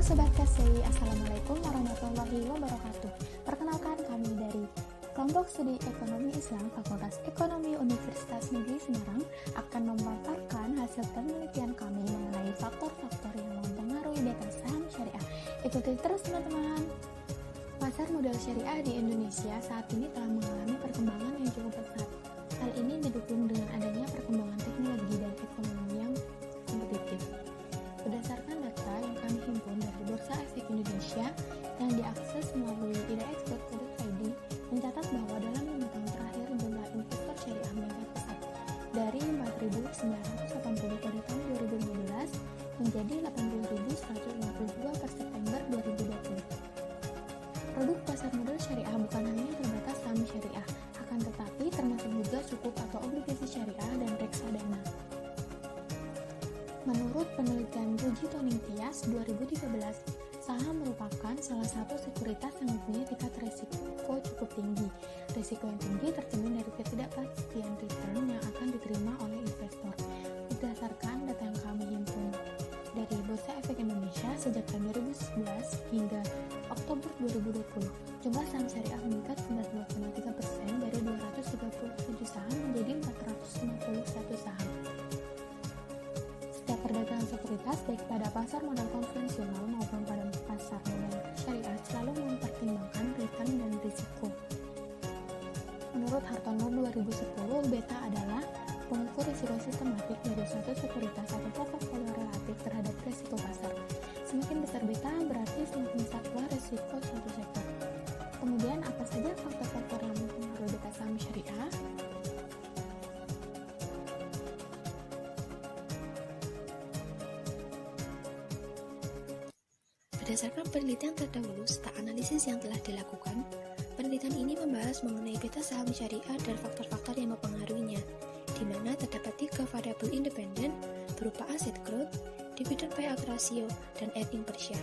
Sobat Kasih, Assalamualaikum warahmatullahi wabarakatuh. Perkenalkan, kami dari kelompok studi Ekonomi Islam Fakultas Ekonomi Universitas Negeri Semarang akan memaparkan hasil penelitian kami mengenai faktor-faktor yang mempengaruhi beta saham syariah. Ikuti terus teman-teman. Pasar modal syariah di Indonesia saat ini telah mengalami perkembangan yang cukup pesat. Hal ini didukung dengan adanya perkembangan teknologi dan ekonomi yang kompetitif. Berdasarkan data yang kami himpun dari Bursa Efek Indonesia yang diakses melalui idx.co.id, mencatat bahwa dalam 5 tahun terakhir jumlah investor syariah meningkat pesat dari 4.980 pada tahun 2015 menjadi 80.152 per September 2020. Produk pasar modal syariah bukan hanya terbatas saham syariah, akan tetapi termasuk juga sukuk atau obligasi syariah dan reksadana. Menurut penelitian Ruji Toning Tias 2013, saham merupakan salah satu sekuritas yang mempunyai tingkat risiko cukup tinggi. Risiko yang tinggi tercermin dari ketidakpastian return yang akan diterima oleh investor. Berdasarkan data yang kami himpun dari Bursa Efek Indonesia sejak tahun 2011 hingga Oktober 2020, jumlah saham syariah meningkat 92,3% dari 237 saham menjadi 451 saham. Setiap perdagangan sekuritas baik pada pasar modal konvensional maupun pada pasar modal syariah selalu mempertimbangkan return dan risiko. Menurut Hartono 2010, beta adalah pengukur risiko sistematik dari suatu sekuritas atau portofolio relatif terhadap risiko pasar. Semakin besar beta berarti semakin besar pula risiko suatu sektor. Kemudian apa saja faktor-faktor yang mempengaruhi beta saham syariah? Berdasarkan penelitian terdahulu serta analisis yang telah dilakukan, penelitian ini membahas mengenai beta saham syariah dan faktor-faktor yang mempengaruhinya, di mana terdapat 3 variabel independen berupa asset growth, dividend payout ratio, dan earning per share.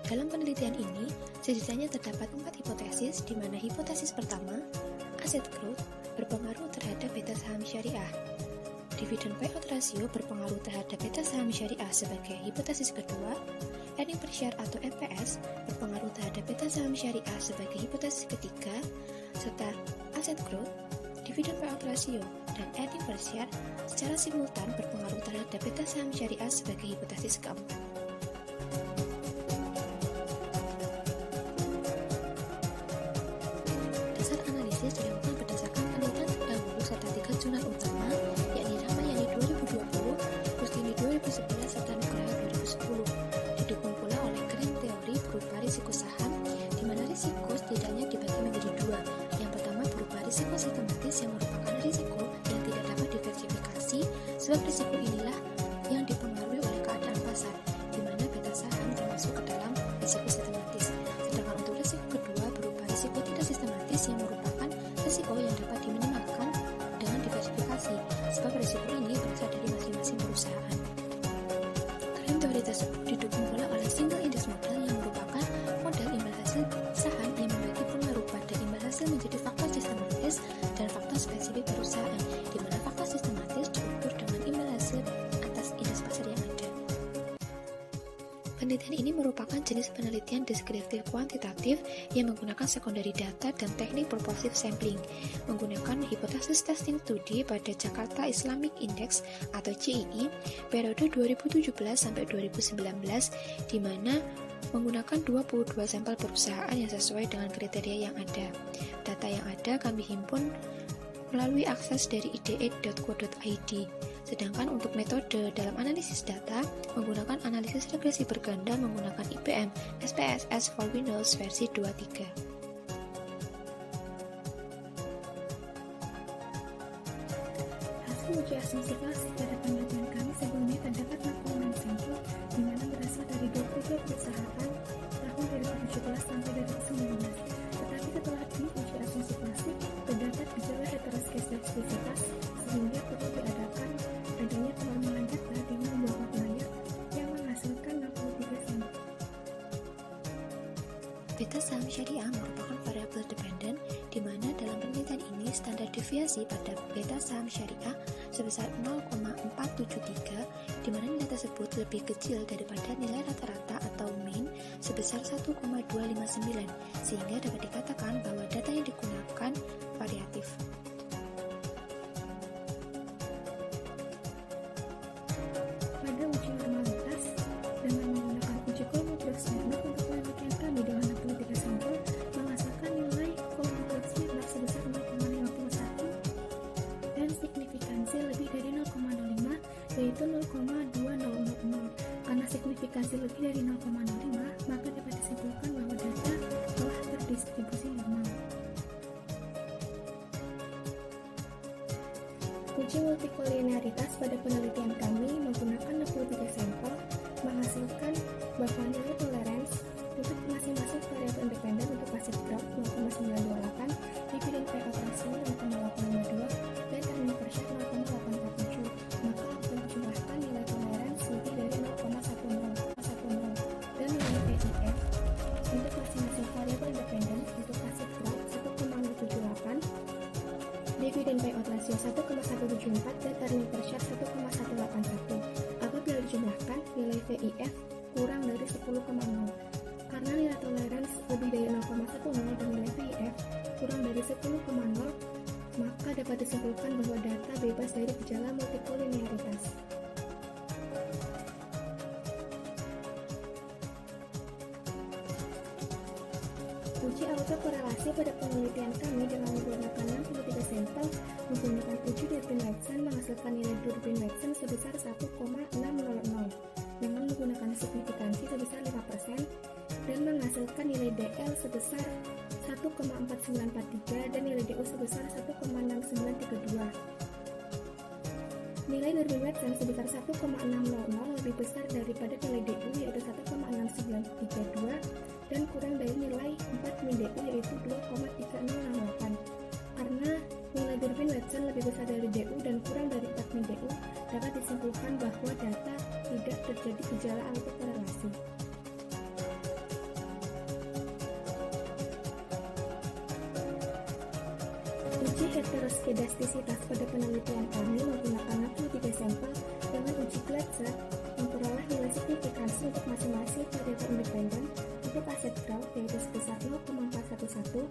Dalam penelitian ini, setidaknya terdapat 4 hipotesis, di mana hipotesis pertama, asset growth berpengaruh terhadap beta saham syariah. Dividend payout ratio berpengaruh terhadap beta saham syariah sebagai hipotesis kedua. Earning per share atau EPS berpengaruh terhadap beta saham syariah sebagai hipotesis ketiga, serta asset growth, dividend payout ratio, dan earning per share secara simultan berpengaruh terhadap beta saham syariah sebagai hipotesis keempat. Dasar analisis dilakukan berdasarkan penelitian terdahulu serta 3 jurnal utama, yakni Ramayani 2020, Rustini 2011, serta Nugraha 2010. Didukung pula oleh Green Theory berupa risiko saham, di mana risiko setidaknya dibagi menjadi 2. Yang pertama berupa risiko sistematis yang merupakan risiko yang tidak dapat diversifikasi, sebab risiko inilah yang dipengaruhi oleh keadaan pasar, di mana beta saham termasuk ke dalam risiko sistematis. Sedangkan untuk risiko kedua berupa risiko tidak sistematis yang merupakan risiko yang dapat diminimalkan dengan diversifikasi, sebab risiko ini berasal dari masing-masing perusahaan. Green Theory tersebut didukung pula oleh single index model yang merupakan model imbal hasil saham yang membagi pengaruh pada imbal hasil menjadi faktor sistematis dan faktor spesifik perusahaan, di mana faktor sistematis diukur dengan imbal hasil atas indeks pasar yang ada. Penelitian ini merupakan jenis penelitian deskriptif kuantitatif yang menggunakan secondary data dan teknik purposive sampling, menggunakan hipotesis testing studi pada Jakarta Islamic Index atau JII periode 2017 sampai 2019, di mana menggunakan 22 sampel perusahaan yang sesuai dengan kriteria yang ada. Data yang ada kami himpun melalui akses dari ide.co.id. Sedangkan untuk metode dalam analisis data, menggunakan analisis regresi berganda menggunakan IBM SPSS for Windows versi 23. Hasil uji asumsi klasik pada penelitian kami sebelumnya terdapat 66 sampel, di mana berasal dari 23 perusahaan tahun 2017 sampai 2019. Tetapi setelah diuji asumsi klasik, terdapat gejala heteroskesiositas sehingga perlu diadakan adanya penormalan data dengan beberapa penelitian yang menghasilkan 63 sampel. Beta saham syariah merupakan variabel dependen, di mana dalam penelitian ini standar deviasi pada beta saham syariah sebesar 0,473, di mana nilai tersebut lebih kecil daripada nilai rata-rata sebesar 1,259, sehingga dapat dikatakan bahwa data yang digunakan variatif. Pada uji normalitas, dengan menggunakan uji Kolmogorov Smirnov untuk penelitian kami dengan 63 sampel, menghasilkan nilai Kolmogorov Smirnov sebesar 0,51 dan signifikansi lebih dari 0,05, yaitu 0,2000. Karena signifikansi lebih dari 0,05, maka dapat disimpulkan bahwa data telah terdistribusi normal. Uji multikolinearitas pada penelitian kami menggunakan 63 sampel menghasilkan bahwa nilai toleransi untuk masing-masing variabel independen untuk aset growth 0,928, dividen payout ratio 0,852, dan earning per share 0,847. Maka akan dijumlahkan nilai toleransi lebih dari 0,10 dan nilai PIF untuk masing-masing variabel independen untuk aset growth 1,078, dividen payout ratio 1,174, dan earning per share 1,181. Apabila dijumlahkan, nilai VIF kurang dari 10,0. Karena nilai toleransi lebih dari 0,10 dan nilai VIF kurang dari 10,0, maka dapat disimpulkan bahwa data bebas dari gejala multikolinearitas. Uji autokorelasi pada penelitian kami dengan menggunakan 63 sampel menggunakan uji Durbin-Watson menghasilkan nilai Durbin-Watson sebesar 1,600 dengan menggunakan signifikansi sebesar 5% dan menghasilkan nilai DL sebesar 1,4943 dan nilai DU sebesar 1,6932. Nilai Durbin-Watson sebesar 1,600 lebih besar daripada nilai DU yaitu 1,6932 dan kurang dari nilai 4 min DU yaitu 2,3068. Karena nilai Durbin-Watson lebih besar dari DU dan kurang dari 4 min DU, dapat disimpulkan bahwa data tidak terjadi gejala autokorelasi. Uji heteroskedastisitas pada penelitian kami menggunakan 63 sampel dengan uji Glatzer memperoleh nilai signifikansi untuk masing-masing variabel independen untuk aset growth yaitu sebesar 0,411,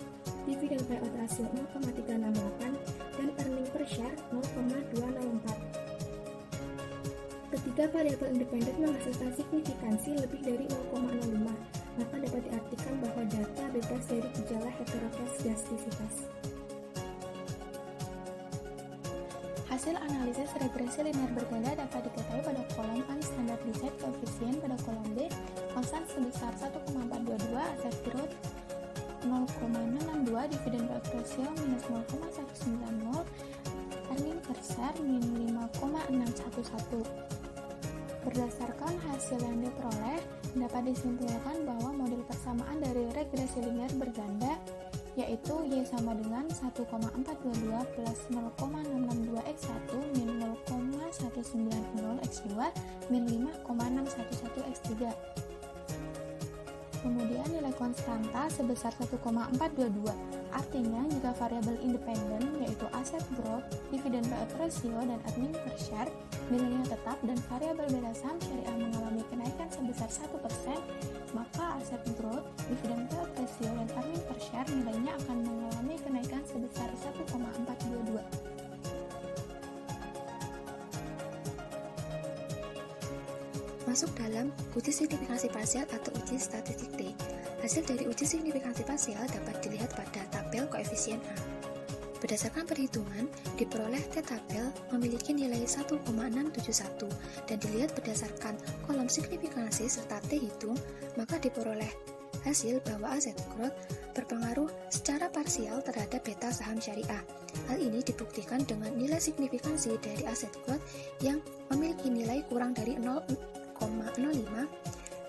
dividen payout ratio 0,368, dan earning per share 0,204. Ketiga variabel independen menghasilkan signifikansi lebih dari 0,05, maka dapat diartikan bahwa data bebas dari gejala heteroskedastisitas. Hasil analisis regresi linear berganda dapat diketahui pada kolom unstandardized coefficient pada kolom B, konstan sebesar 1,422, aset growth 0,662, dividen payout ratio minus 0,190, earning per share min 5,611. Berdasarkan hasil yang diperoleh, dapat disimpulkan bahwa model persamaan dari regresi linear berganda yaitu Y sama dengan 1,422 plus 0,662x1 min 0,190x2 min 5,611x3. Kemudian nilai konstanta sebesar 1,422. Artinya jika variabel independen yaitu aset growth, dividen payout ratio, dan earning per share nilainya tetap dan variabel beta saham syariah mengalami kenaikan sebesar 1%, maka aset growth, dividen payout ratio, dan earning per share nilainya akan mengalami kenaikan sebesar 1,422. Masuk dalam uji signifikansi parsial atau uji statistik T. Hasil dari uji signifikansi parsial dapat dilihat pada tabel koefisien A. Berdasarkan perhitungan, diperoleh T-tabel memiliki nilai 1,671 dan dilihat berdasarkan kolom signifikansi serta T-hitung, maka diperoleh hasil bahwa aset growth berpengaruh secara parsial terhadap beta saham syariah. Hal ini dibuktikan dengan nilai signifikansi dari aset growth yang memiliki nilai kurang dari 0,05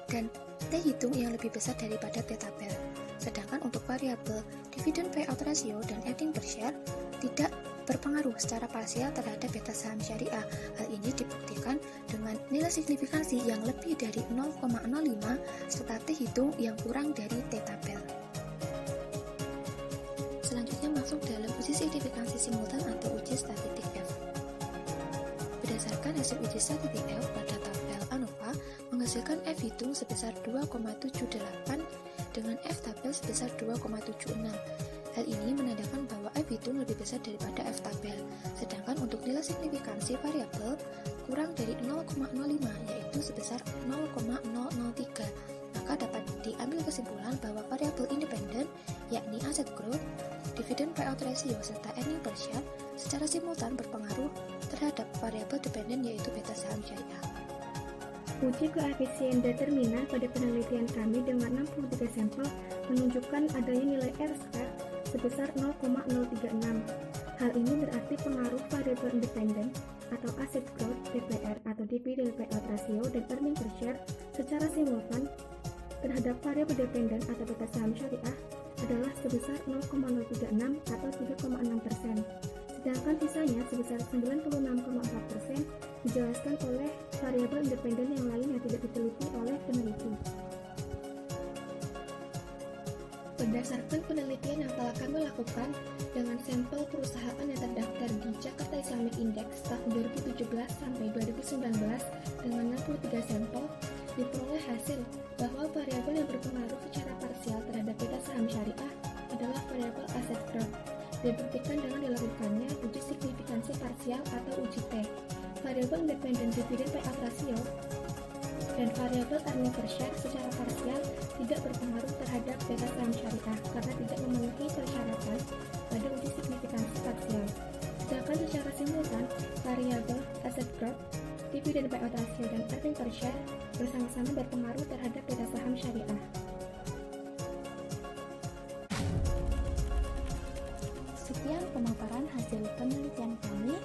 dan T-hitung yang lebih besar daripada T-tabel. Sedangkan untuk variabel dividen payout ratio dan earning per share tidak berpengaruh secara parsial terhadap beta saham syariah. Hal ini dibuktikan dengan nilai signifikansi yang lebih dari 0,05 serta T-hitung yang kurang dari T-tabel. Selanjutnya masuk dalam uji signifikansi simultan atau uji statistik F. Berdasarkan hasil uji statistik F pada tabel ANOVA menghasilkan F hitung sebesar 2,78 dengan F tabel sebesar 2,76. Hal ini menandakan bahwa F hitung lebih besar daripada F tabel, sedangkan untuk nilai signifikansi variabel kurang dari 0,05 yaitu sebesar 0,003. Maka dapat diambil kesimpulan bahwa variabel independen yakni asset growth, dividend payout ratio, serta earning per share secara simultan berpengaruh terhadap variabel dependen yaitu beta saham syariah. Uji koefisien determinan pada penelitian kami dengan 63 sampel menunjukkan adanya nilai R-square sebesar 0,036. Hal ini berarti pengaruh variabel independen atau asset growth DPR atau dividend payout ratio dan earning per share secara simultan terhadap variabel dependen atau beta saham syariah adalah sebesar 0,036 atau 3,6%. Sedangkan sisanya sebesar 96,4% dijelaskan oleh variabel independen yang lain yang tidak diteliti oleh peneliti. Berdasarkan penelitian yang telah kami lakukan dengan sampel perusahaan yang terdaftar di Jakarta Islamic Index tahun 2017 sampai 2019 dengan 63 sampel, diperoleh hasil bahwa variabel yang berpengaruh secara parsial terhadap beta saham syariah adalah variabel asset growth. Dibuktikan dengan dilakukannya uji signifikansi parsial atau uji T. Variabel independen dividend payout ratio dan variabel earning per share secara parsial tidak berpengaruh terhadap beta saham syariah karena tidak memenuhi persyaratan pada uji signifikansi parsial. Sedangkan secara simultan, variabel asset growth, dividend payout ratio, dan earning per share bersama-sama berpengaruh terhadap beta saham syariah. Sekian pemaparan hasil penelitian kami.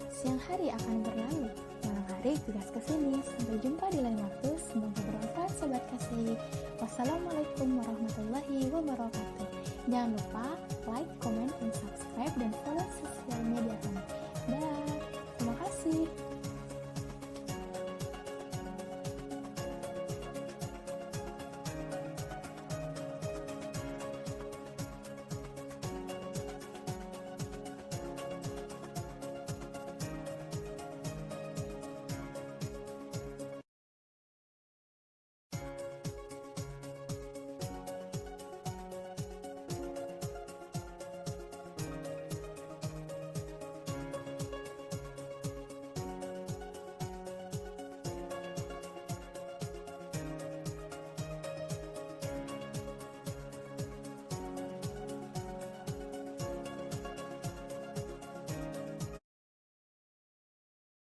Siang hari akan berlalu, malam hari tugas kesini. Sampai jumpa di lain waktu. Semoga bermanfaat sobat kasih. Wassalamualaikum warahmatullahi wabarakatuh. Jangan lupa like, comment, dan subscribe dan follow sosial media kami. Dah, terima kasih.